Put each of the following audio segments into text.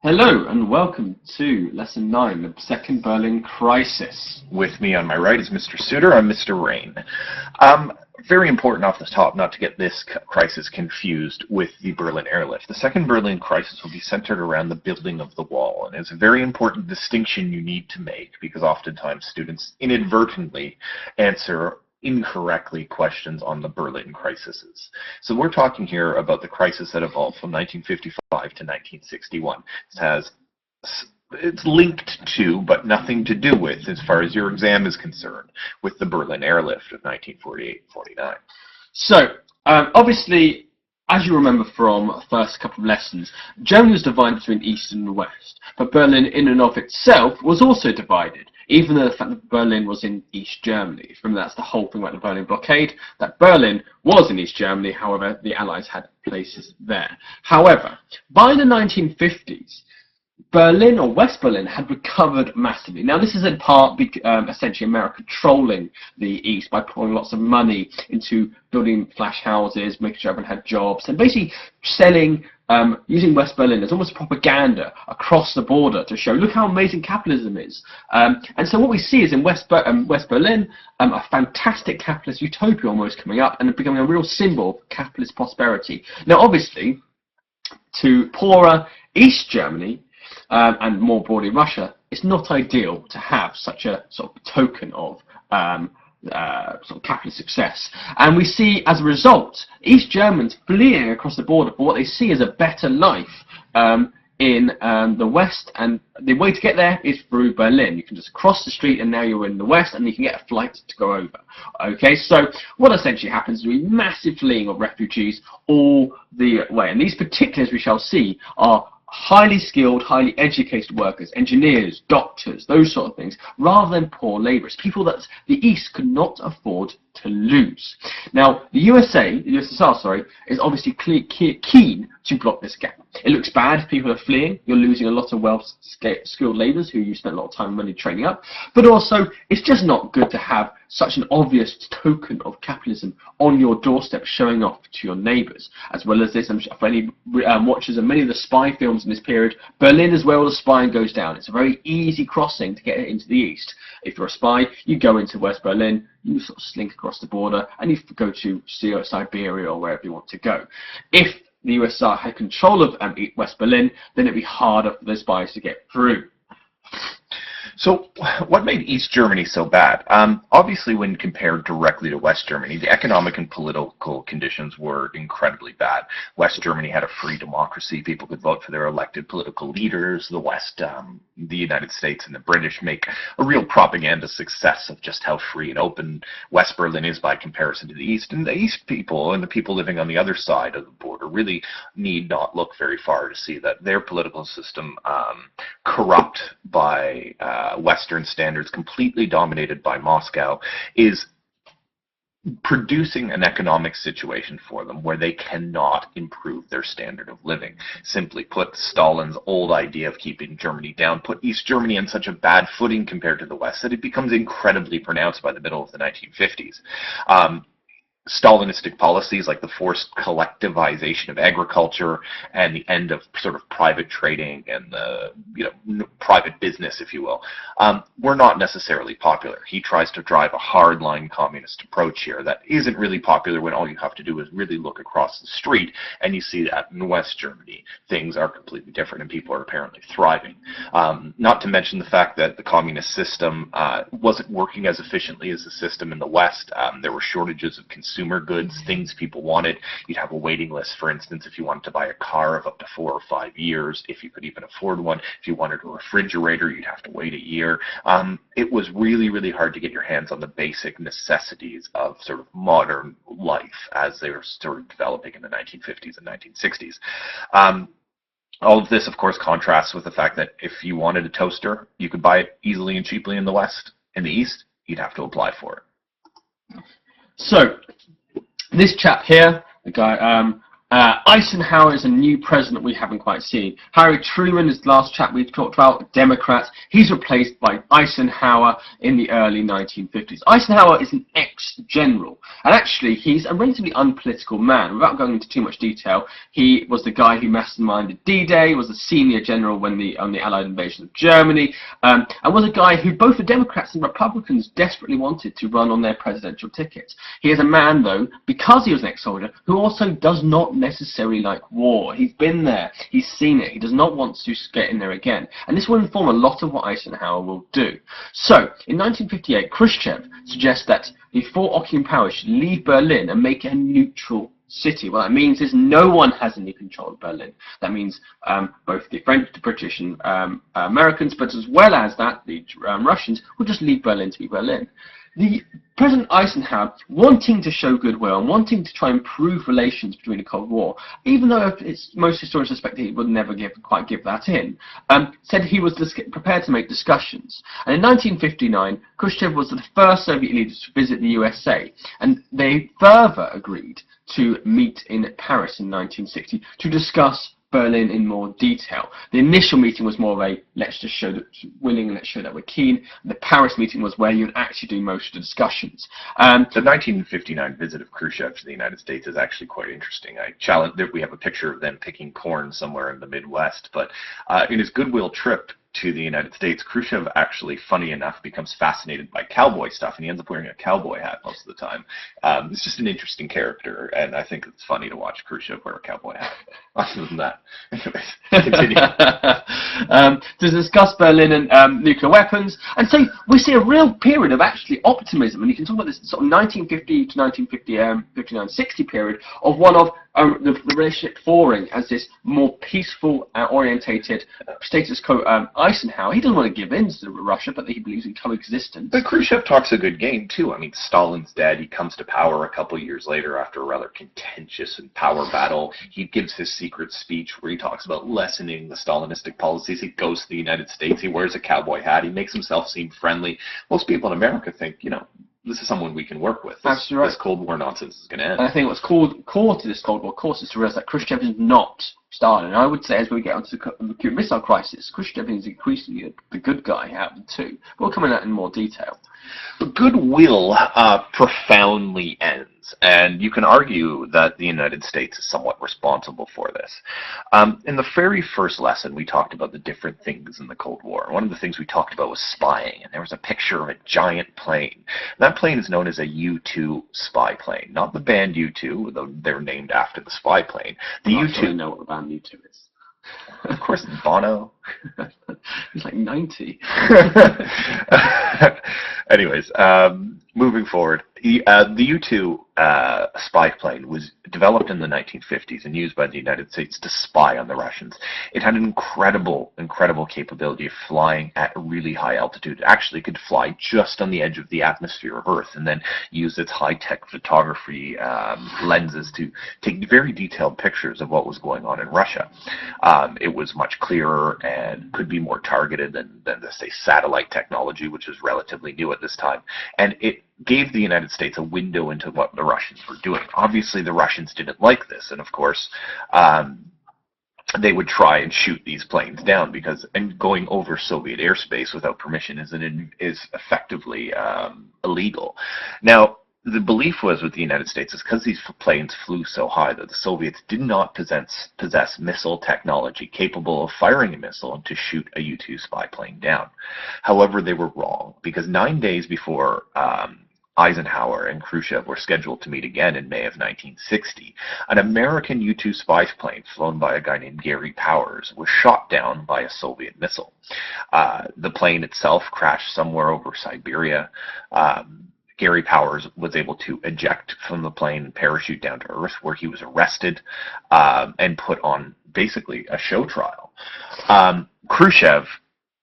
Hello and welcome to Lesson 9, the Second Berlin Crisis. With me on my right is Mr. Suter. I'm Mr. Rain. Very important off the top not to get this crisis confused with the Berlin airlift. The Second Berlin crisis will be centered around the building of the wall, and it's a very important distinction you need to make because oftentimes students inadvertently answer incorrectly questions on the Berlin crises. So we're talking here about the crisis that evolved from 1955 to 1961. It's linked to, but nothing to do with, as far as your exam is concerned, with the Berlin airlift of 1948-49. So, obviously, as you remember from the first couple of lessons, Germany was divided between East and West, but Berlin in and of itself was also divided, even though the fact that Berlin was in East Germany. Remember, that's the whole thing about the Berlin blockade, that Berlin was in East Germany, however, the Allies had places there. However, by the 1950s, Berlin, or West Berlin, had recovered massively. Now, this is in part essentially America trolling the East by pouring lots of money into building flash houses, making sure everyone had jobs, and basically selling, using West Berlin as almost propaganda across the border to show, look how amazing capitalism is. And so what we see is in West Berlin, a fantastic capitalist utopia almost coming up and becoming a real symbol of capitalist prosperity. Now, obviously, to poorer East Germany, and more broadly Russia, it's not ideal to have such a sort of token of sort of capitalist success. And we see, as a result, East Germans fleeing across the border for what they see as a better life in the West, and the way to get there is through Berlin. You can just cross the street and now you're in the West and you can get a flight to go over. Okay, so what essentially happens is we massive fleeing of refugees all the way, and these particulars we shall see are highly skilled, highly educated workers, engineers, doctors, those sort of things, rather than poor labourers, people that the East could not afford to lose. Now, the USSR, is obviously keen to block this gap. It looks bad if people are fleeing. You're losing a lot of well-skilled labourers who you spent a lot of time and money training up. But also, it's just not good to have such an obvious token of capitalism on your doorstep showing off to your neighbours. As well as this, for any watchers of many of the spy films in this period, Berlin is where all the spying goes down. It's a very easy crossing to get into the East. If you're a spy, you go into West Berlin, you sort of slink across the border, and you go to Siberia or wherever you want to go. If the USSR had control of West Berlin, then it'd be harder for the spies to get through. So what made East Germany so bad? Obviously, when compared directly to West Germany, the economic and political conditions were incredibly bad. West Germany had a free democracy. People could vote for their elected political leaders. The West, the United States and the British make a real propaganda success of just how free and open West Berlin is by comparison to the East. And the East people and the people living on the other side of the border really need not look very far to see that their political system, corrupt by Western standards, completely dominated by Moscow, is producing an economic situation for them where they cannot improve their standard of living. Simply put, Stalin's old idea of keeping Germany down put East Germany on such a bad footing compared to the West that it becomes incredibly pronounced by the middle of the 1950s. Stalinistic policies like the forced collectivization of agriculture and the end of sort of private trading and the private business, if you will, were not necessarily popular. He tries to drive a hardline communist approach here that isn't really popular when all you have to do is really look across the street and you see that in West Germany things are completely different and people are apparently thriving. Not to mention the fact that the communist system wasn't working as efficiently as the system in the West. There were shortages of consumer goods, things people wanted. You'd have a waiting list, for instance, if you wanted to buy a car of up to 4 or 5 years, if you could even afford one. If you wanted a refrigerator, you'd have to wait a year. It was really, really hard to get your hands on the basic necessities of sort of modern life as they were sort of developing in the 1950s and 1960s. All of this, of course, contrasts with the fact that if you wanted a toaster, you could buy it easily and cheaply in the West. In the East, you'd have to apply for it. So, this chap here, the guy, Eisenhower is a new president we haven't quite seen. Harry Truman is the last chap we talked about, Democrat. He's replaced by Eisenhower in the early 1950s. Eisenhower is an ex-general, and actually he's a relatively unpolitical man. Without going into too much detail, he was the guy who masterminded D-Day, was a senior general when on the Allied invasion of Germany, and was a guy who both the Democrats and Republicans desperately wanted to run on their presidential tickets. He is a man, though, because he was an ex-soldier, who also does not necessarily like war. He's been there, he's seen it, he does not want to get in there again, and this will inform a lot of what Eisenhower will do. So, in 1958, Khrushchev suggests that the four occupying powers should leave Berlin and make it a neutral city. What that means is no one has any control of Berlin. That means both the French, the British, and Americans, but as well as that, the Russians will just leave Berlin to be Berlin. The President Eisenhower, wanting to show goodwill and wanting to try and improve relations between the Cold War, even though most historians suspect he would never quite give that in, said he was prepared to make discussions. And in 1959, Khrushchev was the first Soviet leader to visit the USA, and they further agreed to meet in Paris in 1960 to discuss Berlin in more detail. The initial meeting was more of a let's just show that we're willing and let's show that we're keen. The Paris meeting was where you'd actually do most of the discussions. The 1959 visit of Khrushchev to the United States is actually quite interesting. I challenge that we have a picture of them picking corn somewhere in the Midwest, but in his goodwill trip to the United States, Khrushchev actually, funny enough, becomes fascinated by cowboy stuff, and he ends up wearing a cowboy hat most of the time. It's just an interesting character, and I think it's funny to watch Khrushchev wear a cowboy hat. Other than that, anyways, continue. To discuss Berlin and nuclear weapons, and so we see a real period of actually optimism, and you can talk about this sort of 1950 to 1959-60 period of one of the relationship thawing as this more peaceful, orientated status quo. Eisenhower, he doesn't want to give in to Russia, but he believes in coexistence. But Khrushchev talks a good game, too. I mean, Stalin's dead. He comes to power a couple years later after a rather contentious and power battle. He gives his secret speech where he talks about lessening the Stalinistic policies. He goes to the United States. He wears a cowboy hat. He makes himself seem friendly. Most people in America think, you know, this is someone we can work with. That's right. This Cold War nonsense is going to end. And I think what's core to this Cold War course is to realize that Khrushchev is not Stalin. And I would say as we get onto the Cuban Missile Crisis, Khrushchev is increasingly the good guy out of the two. We'll come into that in more detail. But goodwill profoundly ends, and you can argue that the United States is somewhat responsible for this. In the very first lesson, we talked about the different things in the Cold War. One of the things we talked about was spying, and there was a picture of a giant plane. That plane is known as a U-2 spy plane, not the band U2, though they're named after the spy plane. The U-2. I know what the band U2 is. Of course, Bono. He's like 90. Anyways, moving forward, the U-2 spy plane was developed in the 1950s and used by the United States to spy on the Russians. It had an incredible capability of flying at a really high altitude. It actually could fly just on the edge of the atmosphere of Earth and then use its high-tech photography lenses to take very detailed pictures of what was going on in Russia. It was much clearer and could be more targeted than say, satellite technology, which is relatively new at this time. And it gave the United States a window into what the Russians were doing. Obviously, the Russians didn't like this, and of course, they would try and shoot these planes down because going over Soviet airspace without permission is effectively illegal. Now, the belief was with the United States is because these planes flew so high that the Soviets did not possess missile technology capable of firing a missile and to shoot a U-2 spy plane down. However, they were wrong because 9 days before Eisenhower and Khrushchev were scheduled to meet again in May of 1960, an American U-2 spy plane flown by a guy named Gary Powers was shot down by a Soviet missile. The plane itself crashed somewhere over Siberia. Gary Powers was able to eject from the plane and parachute down to Earth, where he was arrested and put on basically a show trial. Khrushchev,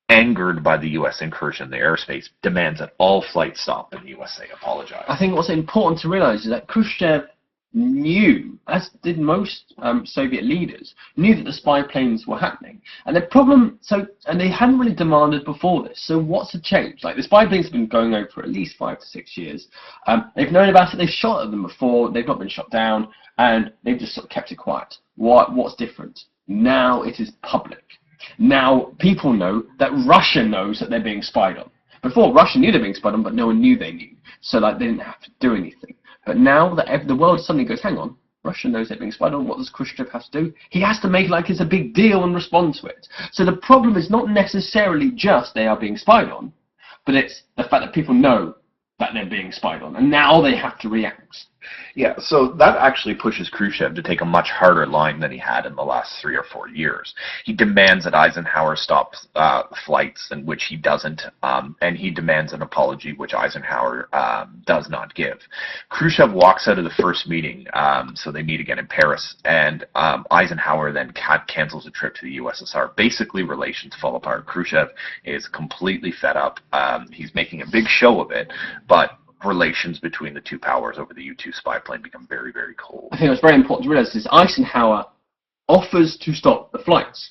angered by the U.S. incursion in the airspace, demands that all flights stop and the USA apologize. I think what's important to realize is that Khrushchev knew, as did most Soviet leaders, knew that the spy planes were happening. And the problem, and they hadn't really demanded before this. So what's the change? Like, the spy planes have been going over for at least 5 to 6 years. They've known about it. They've shot at them before. They've not been shot down, and they've just sort of kept it quiet. What's different? Now it is public. Now people know that Russia knows that they're being spied on. Before, Russia knew they were being spied on, but no one knew they knew. So like, they didn't have to do anything. But now that the world suddenly goes, hang on, Russia knows they're being spied on, what does Khrushchev have to do? He has to make like it's a big deal and respond to it. So the problem is not necessarily just they are being spied on, but it's the fact that people know that they're being spied on, and now they have to react. Yeah, so that actually pushes Khrushchev to take a much harder line than he had in the last 3 or 4 years. He demands that Eisenhower stop flights, in which he doesn't, and he demands an apology, which Eisenhower does not give. Khrushchev walks out of the first meeting, so they meet again in Paris, and Eisenhower then cancels a trip to the USSR. Basically, relations fall apart. Khrushchev is completely fed up. He's making a big show of it, but relations between the two powers over the U-2 spy plane become very, very cold. I think what's very important to realize is Eisenhower offers to stop the flights,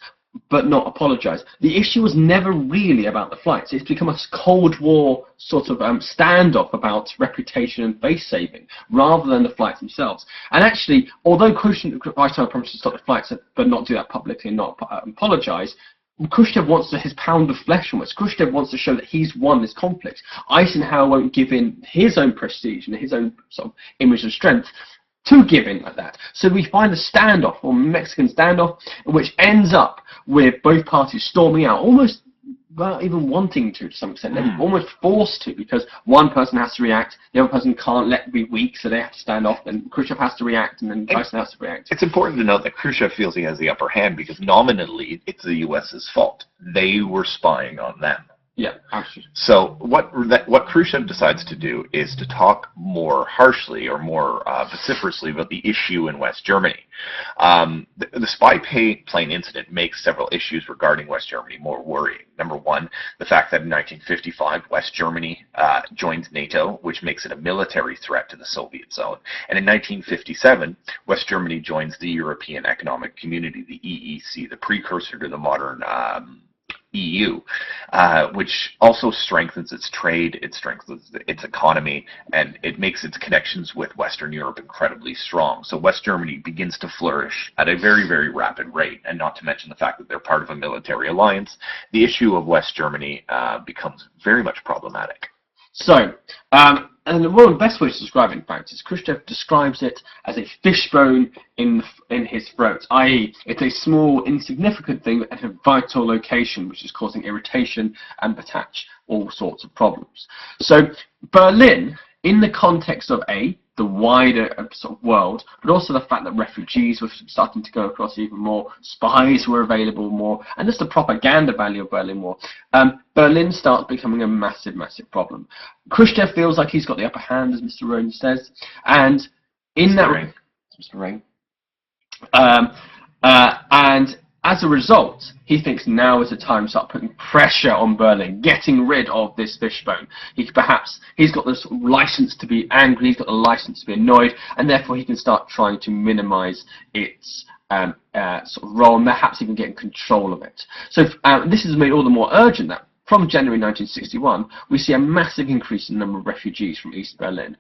but not apologize. The issue was never really about the flights. It's become a Cold War sort of standoff about reputation and face saving, rather than the flights themselves. And actually, although Eisenhower promised to stop the flights, but not do that publicly and not apologize, Khrushchev wants his pound of flesh from it. Khrushchev wants to show that he's won this conflict. Eisenhower won't give in his own prestige and his own sort of image of strength to give in like that. So we find a standoff, or Mexican standoff, which ends up with both parties storming out, almost without even wanting to some extent. They're almost forced to, because one person has to react, the other person can't let be weak, so they have to stand off, and Khrushchev has to react, and then Eisenhower has to react. It's important to note that Khrushchev feels he has the upper hand because nominally it's the US's fault. They were spying on them. Yeah, absolutely. So what Khrushchev decides to do is to talk more harshly or more vociferously about the issue in West Germany. The spy plane incident makes several issues regarding West Germany more worrying. Number one, the fact that in 1955 West Germany joins NATO, which makes it a military threat to the Soviet zone. And in 1957, West Germany joins the European Economic Community, the EEC, the precursor to the modern EU, which also strengthens its trade, it strengthens its economy, and it makes its connections with Western Europe incredibly strong. So West Germany begins to flourish at a very, very rapid rate, and not to mention the fact that they're part of a military alliance. The issue of West Germany becomes very much problematic. So, and one of the best ways to describe it, in fact, is Khrushchev describes it as a fishbone in his throat, i.e. it's a small, insignificant thing at a vital location, which is causing irritation and perhaps all sorts of problems. So, Berlin, in the context of the wider sort of world, but also the fact that refugees were starting to go across even more, spies were available more, and just the propaganda value of Berlin more, Berlin starts becoming a massive, massive problem. Khrushchev feels like he's got the upper hand, as Mr. Rohn says, and in Mr. Ring, and as a result, he thinks now is the time to start putting pressure on Berlin, getting rid of this fishbone. He's got this license to be angry, he's got the license to be annoyed, and therefore he can start trying to minimize its sort of role, and perhaps even getting control of it. So this is made all the more urgent that from January 1961, we see a massive increase in the number of refugees from East Berlin,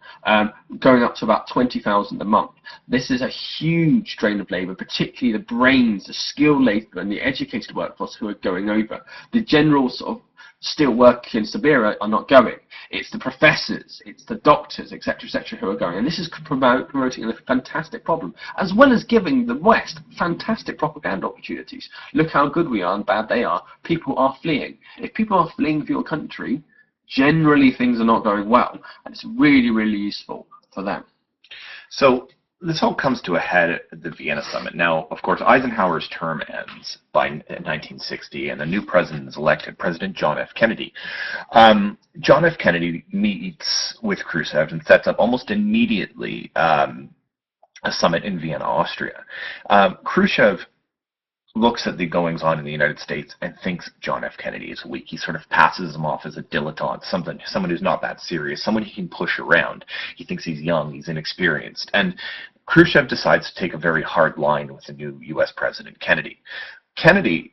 going up to about 20,000 a month. This is a huge drain of labour, particularly the brains, the skilled labour and the educated workforce who are going over. The general sort of still working in Siberia are not going. It's the professors, it's the doctors, etc., who are going. And this is promoting a fantastic problem, as well as giving the West fantastic propaganda opportunities. Look how good we are and bad they are. People are fleeing. If people are fleeing for your country, generally things are not going well. And it's really, really useful for them. So this all comes to a head at the Vienna summit. Now, of course, Eisenhower's term ends by 1960, and the new president is elected, President John F. Kennedy. John F. Kennedy meets with Khrushchev and sets up almost immediately a summit in Vienna, Austria. Khrushchev looks at the goings on in the United States and thinks John F. Kennedy is weak. He sort of passes him off as a dilettante, someone who's not that serious, someone he can push around. He thinks he's young, he's inexperienced. And Khrushchev decides to take a very hard line with the new U.S. President, Kennedy. Kennedy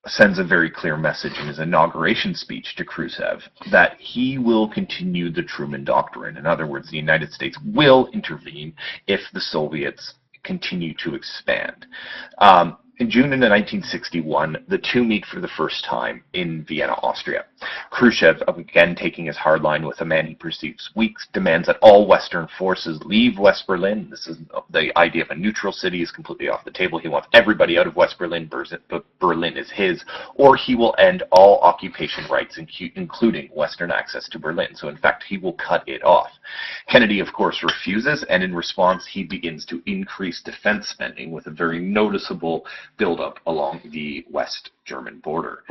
sends a very clear message in his inauguration speech to Khrushchev that he will continue the Truman Doctrine. In other words, the United States will intervene if the Soviets continue to expand. In June of 1961, the two meet for the first time in Vienna, Austria. Khrushchev, again taking his hard line with a man he perceives weak, demands that all Western forces leave West Berlin. This is the idea of a neutral city is completely off the table. He wants everybody out of West Berlin, but Berlin is his, or he will end all occupation rights, including Western access to Berlin. So in fact, he will cut it off. Kennedy, of course, refuses, and in response, he begins to increase defense spending with a very noticeable build-up along the West German border.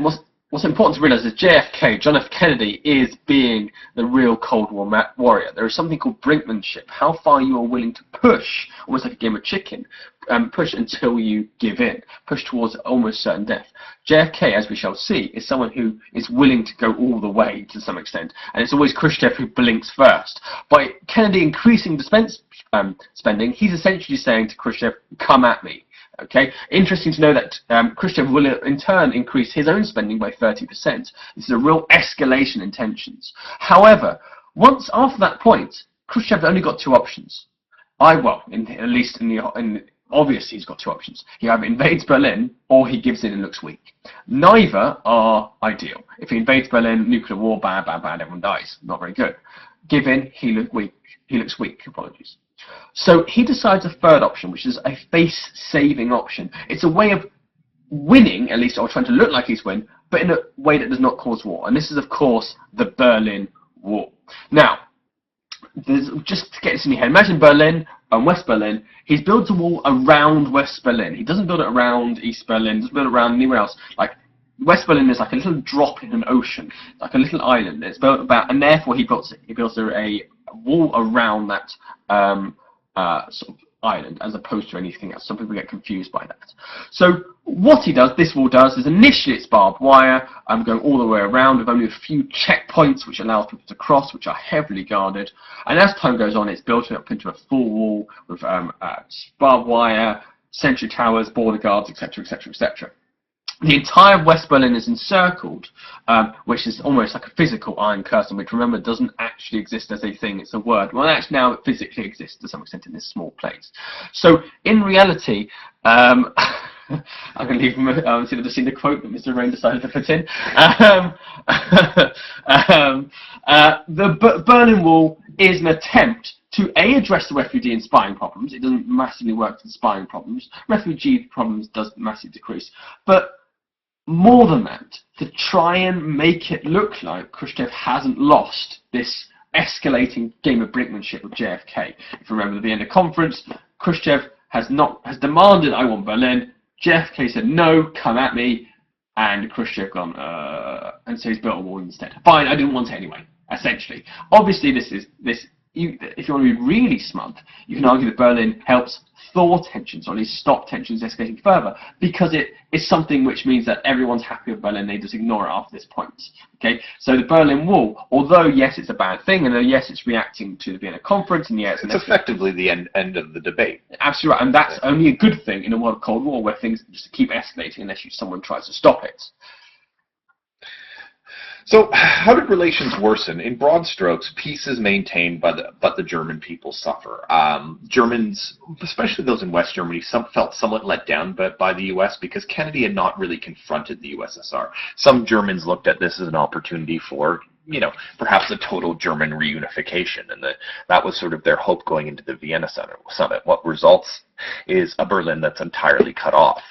What's important to realize is JFK, John F. Kennedy, is being the real Cold War warrior. There is something called brinkmanship, how far you are willing to push, almost like a game of chicken, push until you give in, push towards almost certain death. JFK, as we shall see, is someone who is willing to go all the way to some extent, and it's always Khrushchev who blinks first. By Kennedy increasing defense spending, he's essentially saying to Khrushchev, come at me. Okay, interesting to know that Khrushchev will in turn increase his own spending by 30%. This is a real escalation in tensions. However, once after that point, Khrushchev only got two options. Obviously he's got two options. He either invades Berlin or he gives in and looks weak. Neither are ideal. If he invades Berlin, nuclear war, bad, everyone dies. Not very good. Give in, he looks weak. Apologies. So he decides a third option, which is a face-saving option. It's a way of winning, at least, or trying to look like he's win, but in a way that does not cause war. And this is, of course, the Berlin Wall. Now, just to get this in your head, imagine Berlin and West Berlin. He builds a wall around West Berlin. He doesn't build it around East Berlin, doesn't build it around anywhere else. Like, West Berlin is like a little drop in an ocean, like a little island. It's built about, and therefore he builds a wall around that sort of island, as opposed to anything else. Some people get confused by that. So what this wall does, is initially it's barbed wire, going all the way around with only a few checkpoints which allows people to cross, which are heavily guarded. And as time goes on, it's built up into a full wall with barbed wire, sentry towers, border guards, etc., etc., etc. The entire West Berlin is encircled, which is almost like a physical Iron Curtain, which, remember, doesn't actually exist as a thing, it's a word. Well, actually now it physically exists to some extent in this small place. So, in reality, I'm going to leave see if I've just seen the quote that Mr. Rain decided to put in. The Berlin Wall is an attempt to address the refugee and spying problems. It doesn't massively work for the spying problems. Refugee problems does massively decrease. But more than that, to try and make it look like Khrushchev hasn't lost this escalating game of brinkmanship with JFK. If you remember the Vienna conference, Khrushchev has demanded, I want Berlin. JFK said, no, come at me. And Khrushchev gone, and so he's built a wall instead. Fine, I didn't want it anyway, essentially. Obviously, if you want to be really smug, you can argue that Berlin helps thaw tensions, or at least stop tensions escalating further, because it is something which means that everyone's happy with Berlin, they just ignore it after this point. Okay, so the Berlin Wall, although yes, it's a bad thing, and yes, it's reacting to the Vienna conference, and yes, it's effectively the end of the debate. Absolutely right, and that's only a good thing in a world of Cold War, where things just keep escalating unless someone tries to stop it. So, how did relations worsen? In broad strokes, peace is maintained, but the German people suffer. Germans, especially those in West Germany, felt somewhat let down by the U.S. because Kennedy had not really confronted the USSR. Some Germans looked at this as an opportunity for, perhaps a total German reunification, and that was sort of their hope going into the Vienna summit. What results is a Berlin that's entirely cut off.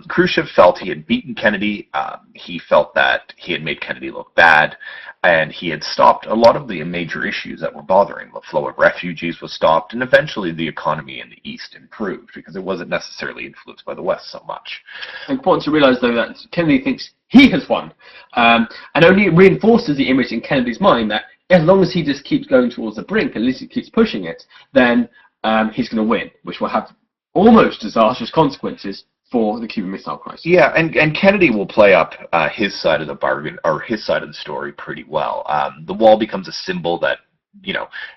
Khrushchev felt he had beaten Kennedy. He felt that he had made Kennedy look bad, and he had stopped a lot of the major issues that were bothering. The flow of refugees was stopped, and eventually the economy in the East improved because it wasn't necessarily influenced by the West so much. Important to realize, though, that Kennedy thinks he has won, and only reinforces the image in Kennedy's mind that as long as he just keeps going towards the brink, at least he keeps pushing it, then he's going to win, which will have almost disastrous consequences for the Cuban Missile Crisis. Yeah, and Kennedy will play up his side of the bargain, or his side of the story, pretty well. The wall becomes a symbol that,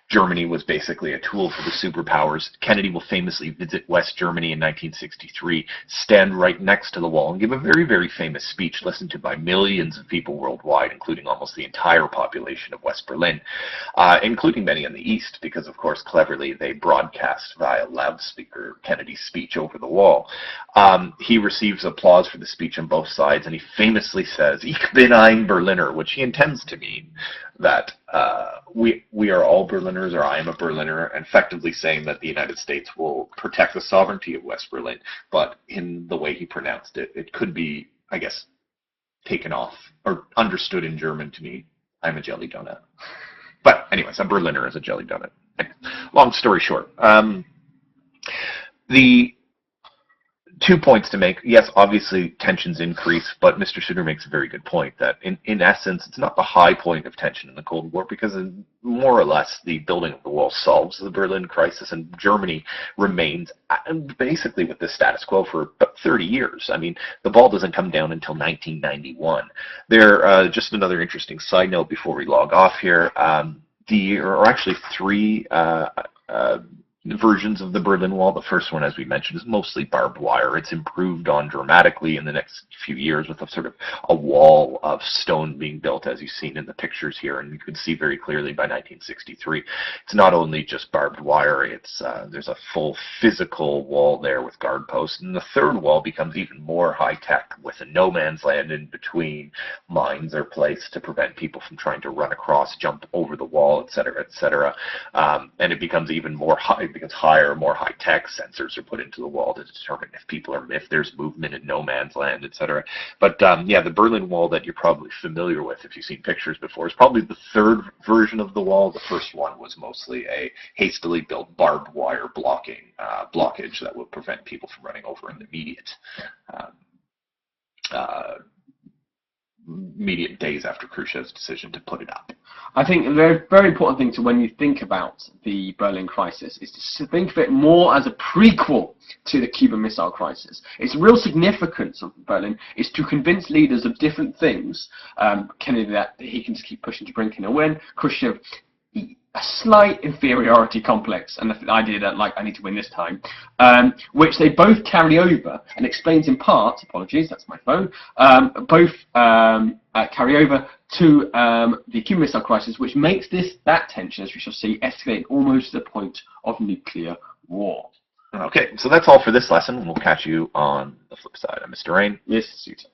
Germany was basically a tool for the superpowers. Kennedy will famously visit West Germany in 1963, stand right next to the wall, and give a very, very famous speech listened to by millions of people worldwide, including almost the entire population of West Berlin, including many in the East, because, of course, cleverly, they broadcast via loudspeaker Kennedy's speech over the wall. He receives applause for the speech on both sides, and he famously says, "Ich bin ein Berliner," which he intends to mean that we are all Berliners, or I am a Berliner, effectively saying that the United States will protect the sovereignty of West Berlin. But in the way he pronounced it, it could be, I guess, taken off or understood in German to me, "I'm a jelly donut." But anyways, a Berliner is a jelly donut. Long story short, the 2 points to make. Yes, obviously tensions increase, but Mr. Suter makes a very good point that in essence, it's not the high point of tension in the Cold War, because more or less the building of the wall solves the Berlin crisis, and Germany remains basically with the status quo for about 30 years. I mean, the ball doesn't come down until 1991. Just another interesting side note before we log off here, there are actually three versions of the Berlin Wall. The first one, as we mentioned, is mostly barbed wire. It's improved on dramatically in the next few years with a sort of a wall of stone being built, as you've seen in the pictures here, and you can see very clearly by 1963. It's not only just barbed wire, there's a full physical wall there with guard posts, and the third wall becomes even more high-tech with a no man's land in between. Mines are placed to prevent people from trying to run across, jump over the wall, etc., etc., and it becomes even more high. It becomes higher, more high-tech. Sensors are put into the wall to determine if there's movement in no man's land, etc. But yeah, the Berlin Wall that you're probably familiar with, if you've seen pictures before, is probably the third version of the wall. The first one was mostly a hastily built barbed wire blockage that would prevent people from running over in the immediate days after Khrushchev's decision to put it up. I think a very, very important thing to when you think about the Berlin crisis is to think of it more as a prequel to the Cuban Missile Crisis. Its real significance of Berlin is to convince leaders of different things, Kennedy that he can just keep pushing to bring in a win, Khrushchev a slight inferiority complex and the idea that, like, I need to win this time, which they both carry over and explains in part, apologies, that's my phone, both carry over to the Cuban Missile Crisis, which makes that tension, as we shall see, escalate almost to the point of nuclear war. Okay, so that's all for this lesson. We'll catch you on the flip side. I'm Mr. Rain. Yes, Suter.